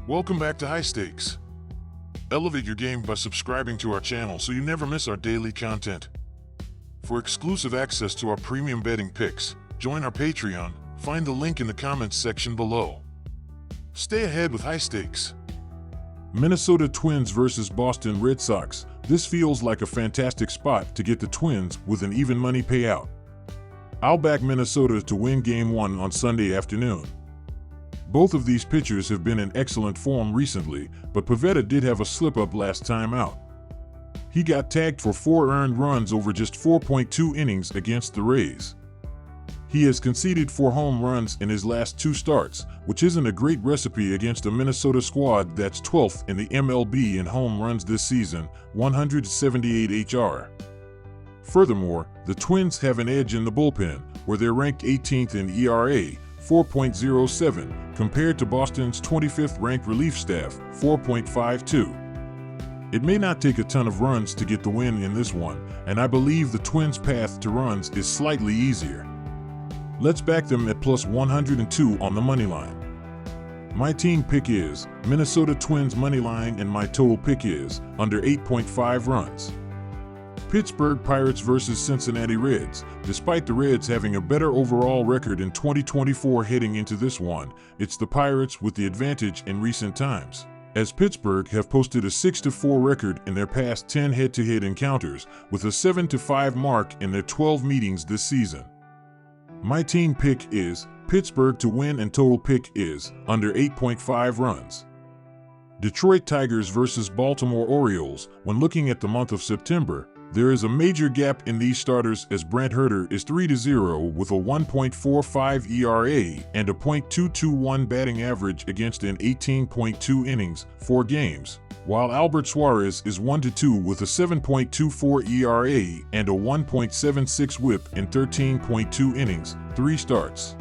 Welcome back to High Stakes. Elevate your game by subscribing to our channel so you never miss our daily content. For exclusive access to our premium betting picks, join our Patreon. Find the link in the comments section below. Stay ahead with High Stakes. Minnesota Twins versus Boston Red Sox. This feels like a fantastic spot to get the Twins with an even money payout. I'll back Minnesota to win Game 1 on Sunday afternoon. Both of these pitchers have been in excellent form recently, but Pivetta did have a slip-up last time out. He got tagged for 4 earned runs over just 4.2 innings against the Rays. He has conceded 4 home runs in his last 2 starts, which isn't a great recipe against a Minnesota squad that's 12th in the MLB in home runs this season, 178 HR. Furthermore, the Twins have an edge in the bullpen, where they're ranked 18th in ERA, 4.07, compared to Boston's 25th ranked relief staff, 4.52. It may not take a ton of runs to get the win in this one, and I believe the Twins' path to runs is slightly easier. Let's back them at plus 102 on the money line. My team pick is Minnesota Twins money line, and my total pick is under 8.5 runs. Pittsburgh Pirates versus Cincinnati Reds. Despite the Reds having a better overall record in 2024 heading into this one, it's the Pirates with the advantage in recent times, as Pittsburgh have posted a 6-4 record in their past 10 head-to-head encounters, with a 7-5 mark in their 12 meetings this season. My team pick is Pittsburgh to win, and total pick is under 8.5 runs. Detroit Tigers versus Baltimore Orioles. When looking at the month of September, there is a major gap in these starters, as Brent Herter is 3-0 with a 1.45 ERA and a .221 batting average against in 18.2 innings, 4 games, while Albert Suarez is 1-2 with a 7.24 ERA and a 1.76 WHIP in 13.2 innings, 3 starts.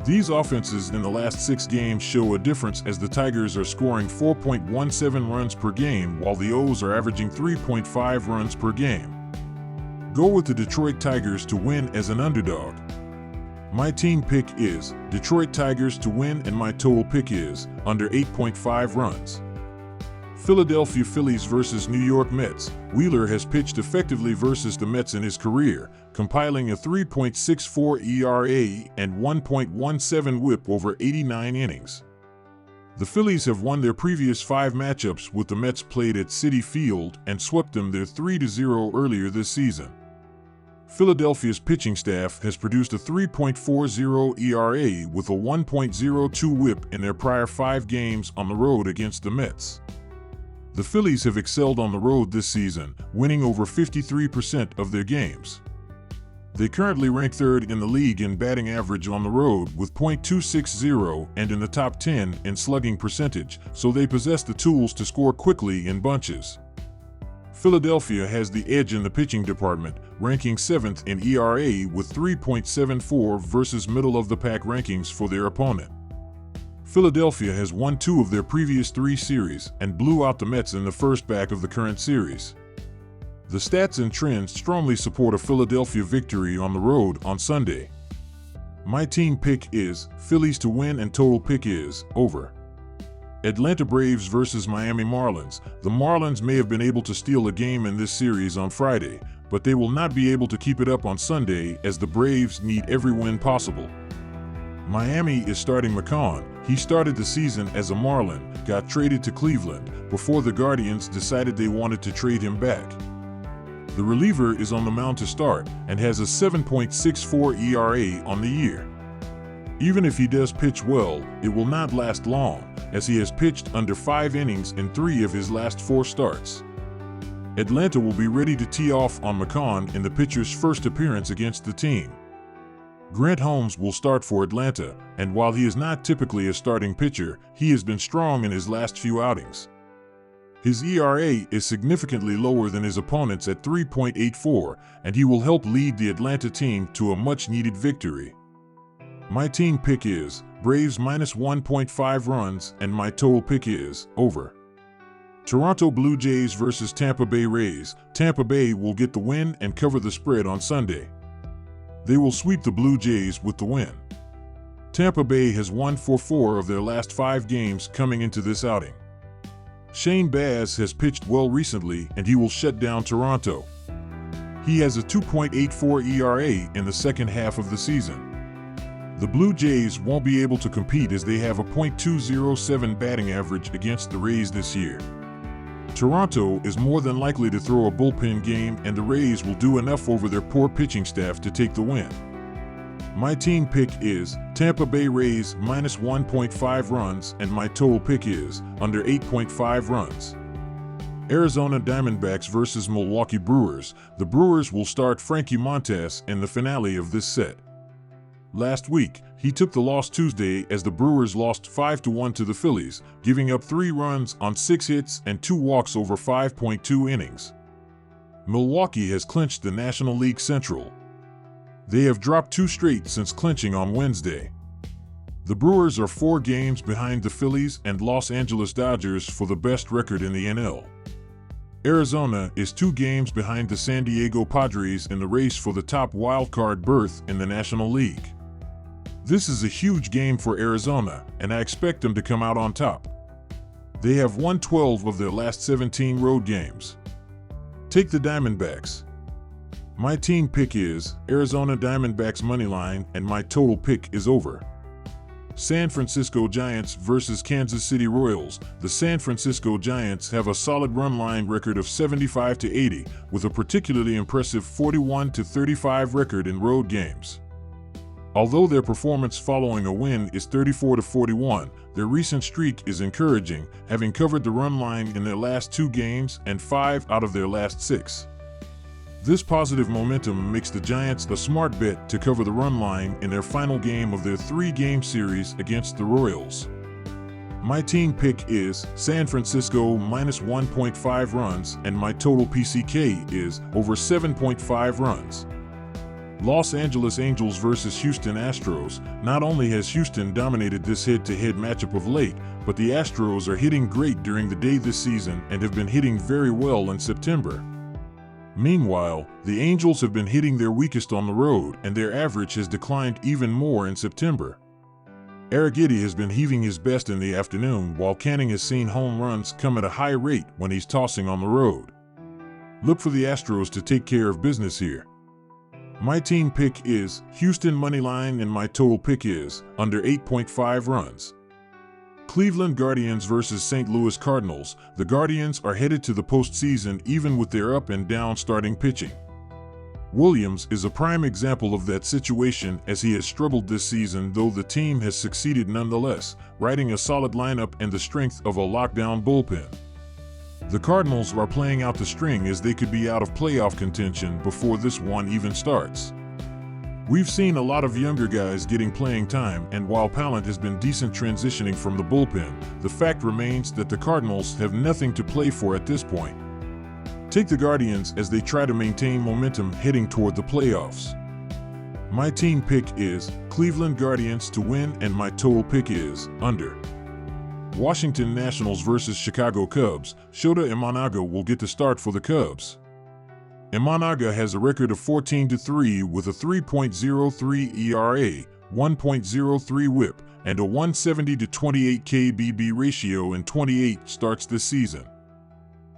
These offenses in the last 6 games show a difference, as the Tigers are scoring 4.17 runs per game while the O's are averaging 3.5 runs per game. Go with the Detroit Tigers to win as an underdog. My team pick is Detroit Tigers to win, and my total pick is under 8.5 runs. Philadelphia Phillies versus New York Mets. Wheeler has pitched effectively versus the Mets in his career, compiling a 3.64 ERA and 1.17 WHIP over 89 innings. The Phillies have won their previous 5 matchups with the Mets played at Citi Field and swept them their 3-0 earlier this season. Philadelphia's pitching staff has produced a 3.40 ERA with a 1.02 WHIP in their prior 5 games on the road against the Mets. The Phillies have excelled on the road this season, winning over 53% of their games. They currently rank 3rd in the league in batting average on the road with .260 and in the top 10 in slugging percentage, so they possess the tools to score quickly in bunches. Philadelphia has the edge in the pitching department, ranking 7th in ERA with 3.74 versus middle-of-the-pack rankings for their opponent. Philadelphia has won 2 of their previous 3 series and blew out the Mets in the first back of the current series. The stats and trends strongly support a Philadelphia victory on the road on Sunday. My team pick is Phillies to win, and total pick is over. Atlanta Braves versus Miami Marlins. The Marlins may have been able to steal a game in this series on Friday, but they will not be able to keep it up on Sunday, as the Braves need every win possible. Miami is starting McCann. He started the season as a Marlin, got traded to Cleveland before the Guardians decided they wanted to trade him back. The reliever is on the mound to start and has a 7.64 ERA on the year. Even if he does pitch well, it will not last long, as he has pitched under 5 innings in 3 of his last 4 starts. Atlanta will be ready to tee off on McCann in the pitcher's first appearance against the team. Grant Holmes will start for Atlanta, and while he is not typically a starting pitcher, he has been strong in his last few outings. His ERA is significantly lower than his opponents at 3.84, and he will help lead the Atlanta team to a much-needed victory. My team pick is Braves minus 1.5 runs, and my total pick is over. Toronto Blue Jays versus Tampa Bay Rays. Tampa Bay will get the win and cover the spread on Sunday. They will sweep the Blue Jays with the win. Tampa Bay has won 4 of their last 5 games coming into this outing. Shane Baz has pitched well recently and he will shut down Toronto. He has a 2.84 ERA in the second half of the season. The Blue Jays won't be able to compete as they have a .207 batting average against the Rays this year. Toronto is more than likely to throw a bullpen game and the Rays will do enough over their poor pitching staff to take the win. My team pick is Tampa Bay Rays minus 1.5 runs and my total pick is under 8.5 runs. Arizona Diamondbacks versus Milwaukee Brewers. The Brewers will start Frankie Montas in the finale of this set. Last week, he took the loss Tuesday as the Brewers lost 5-1 to the Phillies, giving up 3 runs on 6 hits and 2 walks over 5.2 innings. Milwaukee has clinched the National League Central. They have dropped 2 straight since clinching on Wednesday. The Brewers are 4 games behind the Phillies and Los Angeles Dodgers for the best record in the NL. Arizona is 2 games behind the San Diego Padres in the race for the top wildcard berth in the National League. This is a huge game for Arizona, and I expect them to come out on top. They have won 12 of their last 17 road games. Take the Diamondbacks. My team pick is Arizona Diamondbacks moneyline, and my total pick is over. San Francisco Giants versus Kansas City Royals. The San Francisco Giants have a solid run line record of 75-80, with a particularly impressive 41-35 record in road games. Although their performance following a win is 34-41, their recent streak is encouraging, having covered the run line in their last 2 games and 5 out of their last 6. This positive momentum makes the Giants a smart bet to cover the run line in their final game of their 3-game series against the Royals. My team pick is San Francisco minus 1.5 runs and my total PCK is over 7.5 runs. Los Angeles Angels versus Houston Astros. Not only has Houston dominated this head-to-head matchup of late, but the Astros are hitting great during the day this season and have been hitting very well in September. Meanwhile, the Angels have been hitting their weakest on the road and their average has declined even more in September. Arrighetti has been heaving his best in the afternoon while Canning has seen home runs come at a high rate when he's tossing on the road. Look for the Astros to take care of business here. My team pick is Houston moneyline and my total pick is under 8.5 runs. Cleveland Guardians versus St. Louis Cardinals. The Guardians are headed to the postseason even with their up and down starting pitching. Williams is a prime example of that situation as he has struggled this season, though the team has succeeded nonetheless, riding a solid lineup and the strength of a lockdown bullpen. The Cardinals are playing out the string as they could be out of playoff contention before this one even starts. We've seen a lot of younger guys getting playing time, and while Pallant has been decent transitioning from the bullpen, the fact remains that the Cardinals have nothing to play for at this point. Take the Guardians as they try to maintain momentum heading toward the playoffs. My team pick is Cleveland Guardians to win and my total pick is under. Washington Nationals versus Chicago Cubs. Shota Imanaga will get the start for the Cubs. Imanaga has a record of 14-3 with a 3.03 ERA, 1.03 WHIP, and a 170-28 KBB ratio in 28 starts this season.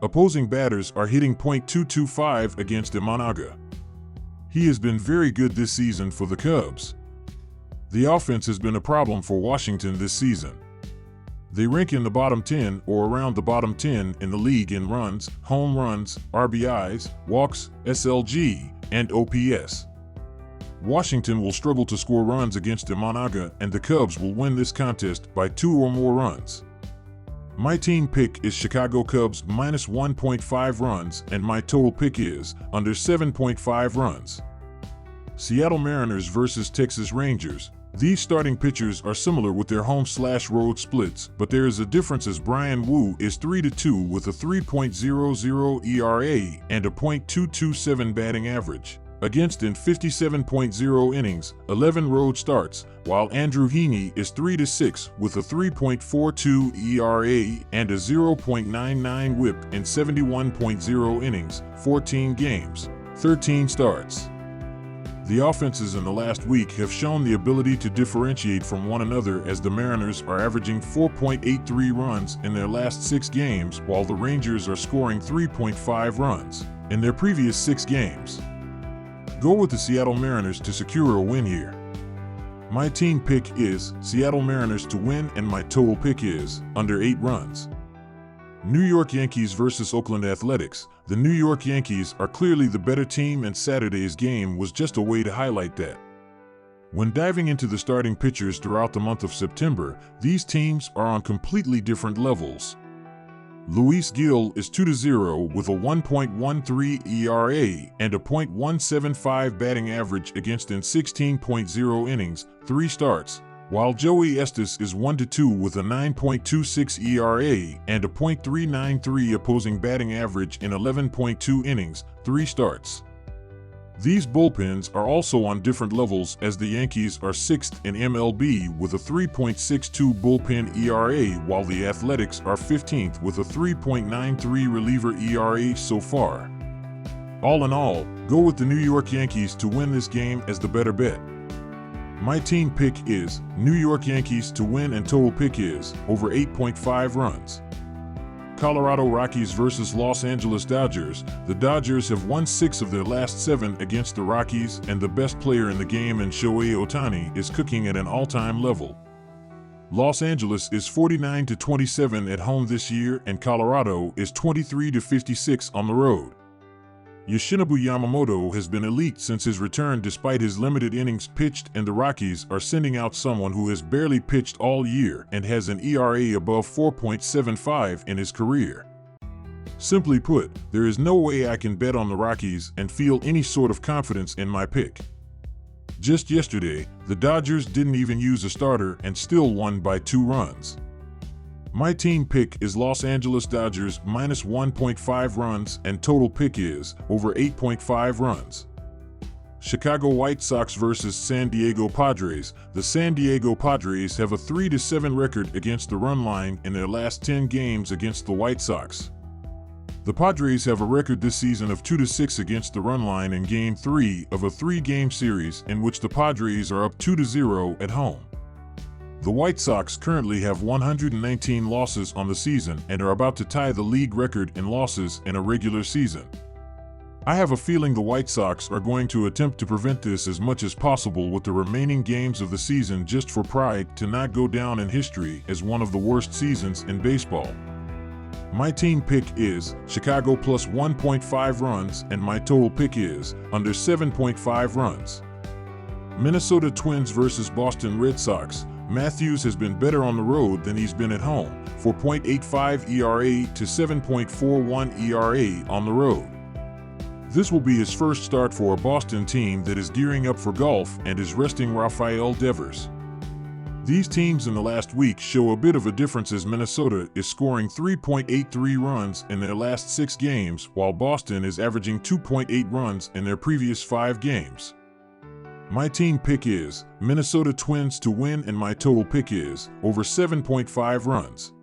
Opposing batters are hitting .225 against Imanaga. He has been very good this season for the Cubs. The offense has been a problem for Washington this season. They rank in the bottom 10 or around the bottom 10 in the league in runs, home runs, RBIs, walks, SLG, and OPS. Washington will struggle to score runs against Imanaga, and the Cubs will win this contest by 2 or more runs. My team pick is Chicago Cubs minus 1.5 runs, and my total pick is under 7.5 runs. Seattle Mariners versus Texas Rangers. These starting pitchers are similar with their home/road splits, but there is a difference as Brian Wu is 3-2 with a 3.00 ERA and a .227 batting average, against in 57.0 innings, 11 road starts, while Andrew Heaney is 3-6 with a 3.42 ERA and a 0.99 WHIP in 71.0 innings, 14 games, 13 starts. The offenses in the last week have shown the ability to differentiate from one another, as the Mariners are averaging 4.83 runs in their last 6 games, while the Rangers are scoring 3.5 runs in their previous 6 games. Go with the Seattle Mariners to secure a win here. My team pick is Seattle Mariners to win, and my total pick is under 8 runs. New York Yankees versus Oakland Athletics. The New York Yankees are clearly the better team, and Saturday's game was just a way to highlight that. When diving into the starting pitchers throughout the month of September, these teams are on completely different levels. Luis Gil is 2-0 with a 1.13 ERA and a .175 batting average against in 16.0 innings, 3 starts, while Joey Estes is 1-2 with a 9.26 ERA and a .393 opposing batting average in 11.2 innings, 3 starts. These bullpens are also on different levels, as the Yankees are 6th in MLB with a 3.62 bullpen ERA, while the Athletics are 15th with a 3.93 reliever ERA so far. All in all, go with the New York Yankees to win this game as the better bet. My team pick is New York Yankees to win, and total pick is over 8.5 runs. Colorado Rockies versus Los Angeles Dodgers. The Dodgers have won 6 of their last 7 against the Rockies, and the best player in the game, in Shohei Ohtani, is cooking at an all-time level. Los Angeles is 49-27 at home this year, and Colorado is 23-56 on the road. Yoshinobu Yamamoto has been elite since his return despite his limited innings pitched, and the Rockies are sending out someone who has barely pitched all year and has an ERA above 4.75 in his career. Simply put, there is no way I can bet on the Rockies and feel any sort of confidence in my pick. Just yesterday, the Dodgers didn't even use a starter and still won by 2 runs. My team pick is Los Angeles Dodgers minus 1.5 runs, and total pick is over 8.5 runs. Chicago White Sox versus San Diego Padres. The San Diego Padres have a 3-7 record against the run line in their last 10 games against the White Sox. The Padres have a record this season of 2-6 against the run line in Game 3 of a 3-game series in which the Padres are up 2-0 at home. The White Sox currently have 119 losses on the season and are about to tie the league record in losses in a regular season. I have a feeling the White Sox are going to attempt to prevent this as much as possible with the remaining games of the season, just for pride to not go down in history as one of the worst seasons in baseball. My team pick is Chicago plus 1.5 runs, and my total pick is under 7.5 runs. Minnesota Twins versus Boston Red Sox. Matthews has been better on the road than he's been at home, 4.85 ERA to 7.41 ERA on the road. This will be his first start for a Boston team that is gearing up for golf and is resting Rafael Devers. These teams in the last week show a bit of a difference, as Minnesota is scoring 3.83 runs in their last 6 games, while Boston is averaging 2.8 runs in their previous 5 games. My team pick is Minnesota Twins to win, and my total pick is over 7.5 runs.